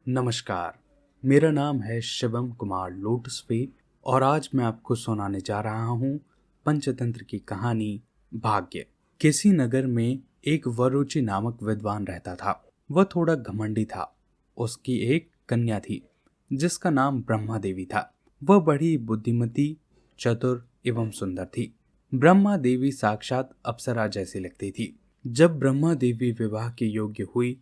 नमस्कार। मेरा नाम है शिवम कुमार लोटस पे और आज मैं आपको सुनाने जा रहा हूँ पंचतंत्र की कहानी भाग्य। किसी नगर में एक वरुचि नामक विद्वान रहता था। वह थोड़ा घमंडी था। उसकी एक कन्या थी जिसका नाम ब्रह्मा देवी था। वह बड़ी बुद्धिमती, चतुर एवं सुंदर थी। ब्रह्मा देवी साक्षात अप्सरा जैसी लगती थी। जब ब्रह्मा देवी विवाह के योग्य हुई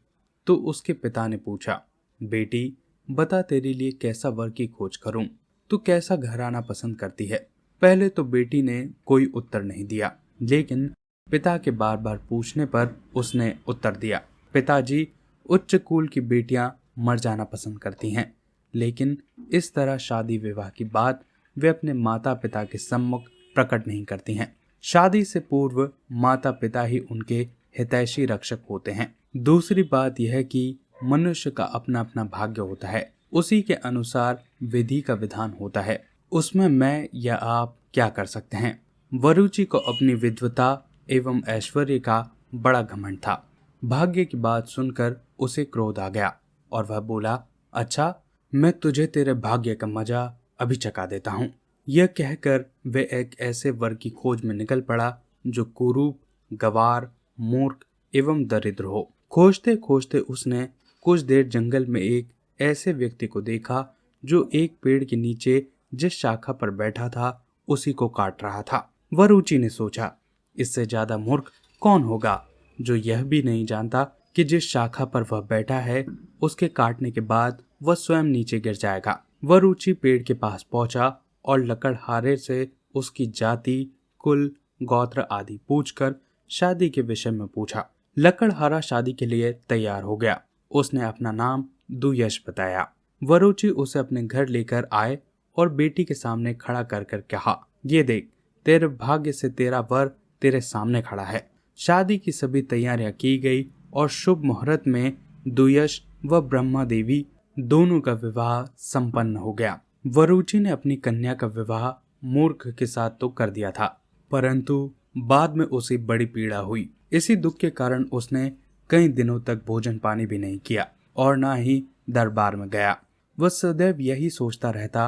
तो उसके पिता ने पूछा, बेटी बता तेरे लिए कैसा वर की खोज करूं? तू कैसा घराना पसंद करती है? पहले तो बेटी ने कोई उत्तर नहीं दिया, लेकिन पिता के बार बार पूछने पर उसने उत्तर दिया, पिताजी, उच्च कुल की बेटियां मर जाना पसंद करती हैं, लेकिन इस तरह शादी विवाह की बात वे अपने माता पिता के सम्मुख प्रकट नहीं करती हैं। शादी से पूर्व माता पिता ही उनके हितैषी रक्षक होते हैं। दूसरी बात यह कि मनुष्य का अपना अपना भाग्य होता है, उसी के अनुसार विधि का विधान होता है। उसमें मैं या आप क्या कर सकते हैं? वरुचि को अपनी विद्वता एवं ऐश्वर्य का बड़ा घमंड था। भाग्य की बात सुनकर उसे क्रोध आ गया और वह बोला, अच्छा, मैं तुझे तेरे भाग्य का मजा अभी चखा देता हूँ। यह कहकर वह एक ऐसे वर की खोज में निकल पड़ा जो कुरूप, गवार, मूर्ख एवं दरिद्र हो। खोजते खोजते उसने कुछ देर जंगल में एक ऐसे व्यक्ति को देखा जो एक पेड़ के नीचे जिस शाखा पर बैठा था उसी को काट रहा था। वरुचि ने सोचा, इससे ज्यादा मूर्ख कौन होगा जो यह भी नहीं जानता कि जिस शाखा पर वह बैठा है उसके काटने के बाद वह स्वयं नीचे गिर जाएगा। वरुचि पेड़ के पास पहुंचा और लकड़हारे से उसकी जाति, कुल, गोत्र आदि पूछकर शादी के विषय में पूछा। लकड़हारा शादी के लिए तैयार हो गया। उसने अपना नाम दुयश बताया। वरुचि उसे अपने घर लेकर आए और बेटी के सामने खड़ा कर कर कहा, ये देख, तेरे भाग्य से तेरा वर तेरे सामने खड़ा है। शादी की सभी तैयारियां की गई और शुभ मुहूर्त में दुयश व ब्रह्मा देवी दोनों का विवाह संपन्न हो गया। वरुचि ने अपनी कन्या का विवाह मूर्ख के साथ तो कर दिया था, परंतु बाद में उसे बड़ी पीड़ा हुई। इसी दुख के कारण उसने कई दिनों तक भोजन पानी भी नहीं किया और ना ही दरबार में गया। वह सदैव यही सोचता रहता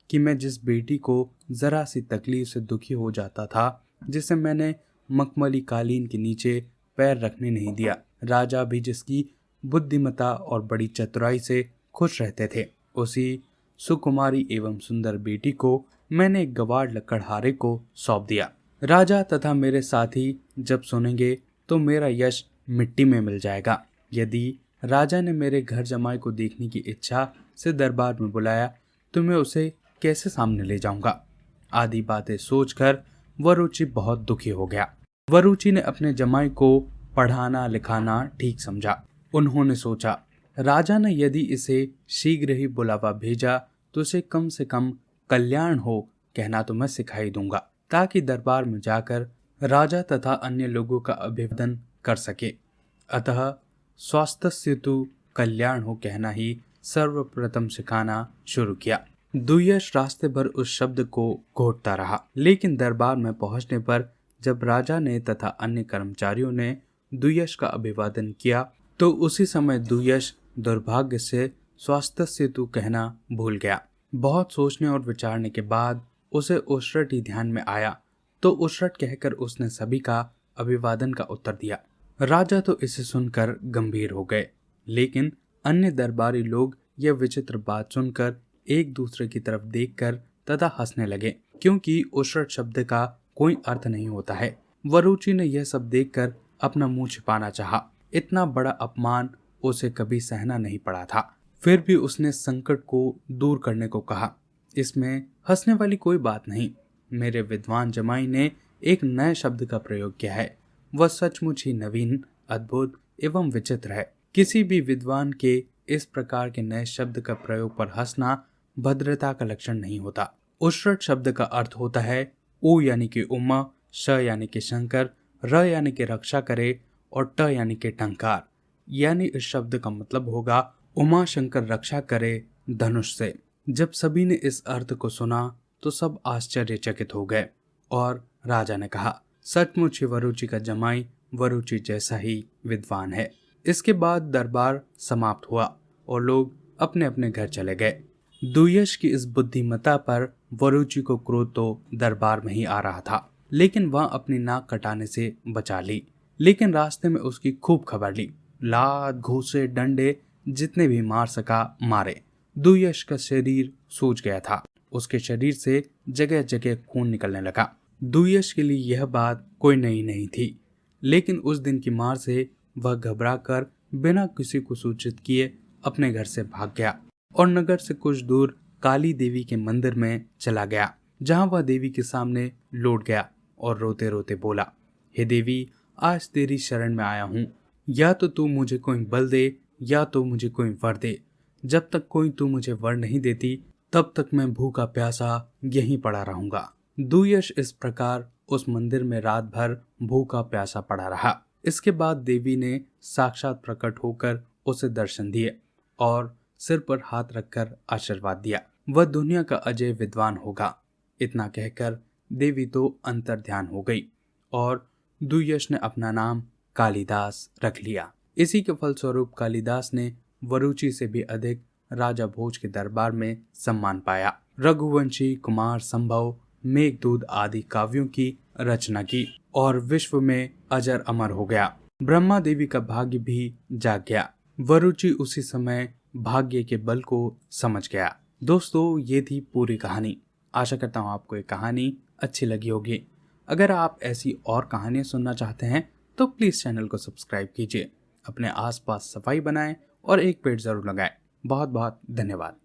कि मैं जिस बेटी को जरा सी तकलीफ से दुखी हो जाता था, जिसे मैंने मखमली कालीन के नीचे पैर रखने नहीं दिया, राजा भी जिसकी बुद्धिमता और बड़ी चतुराई से खुश रहते थे, उसी सुकुमारी एवं सुंदर बेटी को मैंने एक गवार लकड़हारे को सौंप दिया। राजा तथा मेरे साथी जब सुनेंगे तो मेरा यश मिट्टी में मिल जाएगा। यदि राजा ने मेरे घर जमाई को देखने की इच्छा से दरबार में बुलाया तो मैं उसे कैसे सामने ले जाऊंगा? आदि बातें सोचकर वरुचि बहुत दुखी हो गया। वरुचि ने अपने जमाई को पढ़ाना लिखाना ठीक समझा। उन्होंने सोचा, राजा ने यदि इसे शीघ्र ही बुलावा भेजा तो इसे कम से कम कल्याण हो कहना तो मैं सिखाई दूंगा, ताकि दरबार में जाकर राजा तथा अन्य लोगों का अभिवादन कर सके। अतः स्वास्थ्य तु कल्याण हो कहना ही सर्वप्रथम सिखाना शुरू किया। दुयश रास्ते भर उस शब्द को घोटता रहा, लेकिन दरबार में पहुंचने पर जब राजा ने तथा अन्य कर्मचारियों ने दुयश का अभिवादन किया तो उसी समय दुयश दुर्भाग्य से स्वास्थ्य तु कहना भूल गया। बहुत सोचने और विचारने के बाद उसे उशरट ही ध्यान में आया तो उशरट कहकर उसने सभी का अभिवादन का उत्तर दिया। राजा तो इसे सुनकर गंभीर हो गए, लेकिन अन्य दरबारी लोग यह विचित्र बात सुनकर एक दूसरे की तरफ देखकर तथा हंसने लगे, क्योंकि उशरट शब्द का कोई अर्थ नहीं होता है। वरुचि ने यह सब देखकर अपना मुंह छिपाना चाहा। इतना बड़ा अपमान उसे कभी सहना नहीं पड़ा था। फिर भी उसने संकट को दूर करने को कहा, इसमें हंसने वाली कोई बात नहीं। मेरे विद्वान जमाई ने एक नए शब्द का प्रयोग किया है। वह सचमुच ही नवीन, अद्भुत एवं विचित्र है। किसी भी विद्वान के इस प्रकार के नए शब्द का प्रयोग पर हंसना भद्रता का लक्षण नहीं होता। उशरट शब्द का अर्थ होता है उ यानी कि उमा, श यानी कि शंकर, र यानी कि रक्षा करे और ट यानी कि टंकार। यानी इस शब्द का मतलब होगा उमा शंकर रक्षा करे धनुष से। जब सभी ने इस अर्थ को सुना तो सब आश्चर्यचकित हो गए और राजा ने कहा, सचमुच ही वरुचि का जमाई वरुचि जैसा ही विद्वान है। इसके बाद दरबार समाप्त हुआ और लोग अपने अपने घर चले गए। दुयश की इस बुद्धिमत्ता पर वरुचि को क्रोध तो दरबार में ही आ रहा था, लेकिन वह अपनी नाक कटाने से बचा ली। लेकिन रास्ते में उसकी खूब खबर ली। लात, घूंसे, डंडे जितने भी मार सका मारे। दुयश का शरीर सूज गया था। उसके शरीर से जगह जगह खून निकलने लगा। दुयश के लिए यह बात कोई नई नहीं थी, लेकिन उस दिन की मार से वह घबराकर बिना किसी को सूचित किए अपने घर से भाग गया और नगर से कुछ दूर काली देवी के मंदिर में चला गया, जहां वह देवी के सामने लौट गया और रोते रोते बोला, हे देवी, आज तेरी शरण में आया हूँ। या तो तू मुझे कोई बल दे या तो मुझे कोई वर दे। जब तक कोई तू मुझे वर नहीं देती तब तक मैं भूखा प्यासा यहीं पड़ा रहूंगा। दुयश इस प्रकार उस मंदिर में रात भर भूखा प्यासा पड़ा रहा। इसके बाद देवी ने साक्षात प्रकट होकर उसे दर्शन दिए और सिर पर हाथ रखकर आशीर्वाद दिया। वह दुनिया का अजय विद्वान होगा। इतना कहकर देवी तो अंतर ध्यान हो गई और दुयश ने अपना नाम कालिदास रख लिया। इसी के फलस्वरूप कालिदास ने वरुचि से भी अधिक राजा भोज के दरबार में सम्मान पाया। रघुवंशी, कुमार संभव, मेघदूत आदि काव्यों की रचना की और विश्व में अजर अमर हो गया। ब्रह्मा देवी का भाग्य भी जाग गया। वरुचि उसी समय भाग्य के बल को समझ गया। दोस्तों, ये थी पूरी कहानी। आशा करता हूँ आपको ये कहानी अच्छी लगी होगी। अगर आप ऐसी और कहानियां सुनना चाहते हैं तो प्लीज चैनल को सब्सक्राइब कीजिए। अपने आसपास सफाई बनाएं और एक पेड़ जरूर लगाएं। बहुत बहुत धन्यवाद।